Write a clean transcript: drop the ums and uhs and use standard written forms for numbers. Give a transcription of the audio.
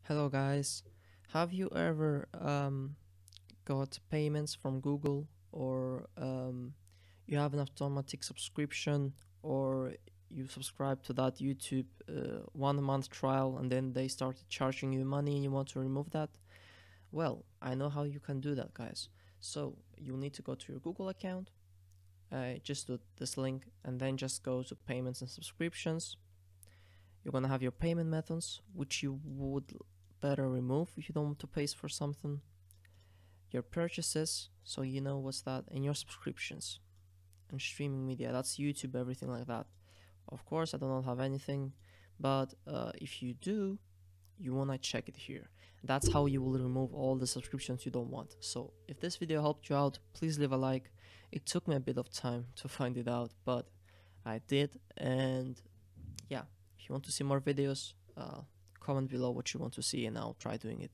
Hello guys, have you ever got payments from Google or you have an automatic subscription or you subscribe to that YouTube 1 month trial and then they started charging you money and you want to remove that? Well, I know how you can do that, guys. So you need to go to your Google account, just do this link and then just go to payments and subscriptions. You're gonna have your payment methods, which you would better remove if you don't want to pay for something. Your purchases, so you know what's that, and your subscriptions and streaming media. That's YouTube, everything like that. Of course, I do not have anything, but if you do, you wanna check it here. That's how you will remove all the subscriptions you don't want. So if this video helped you out, please leave a like. It took me a bit of time to find it out, but I did. And yeah, if you want to see more videos, comment below what you want to see and I'll try doing it.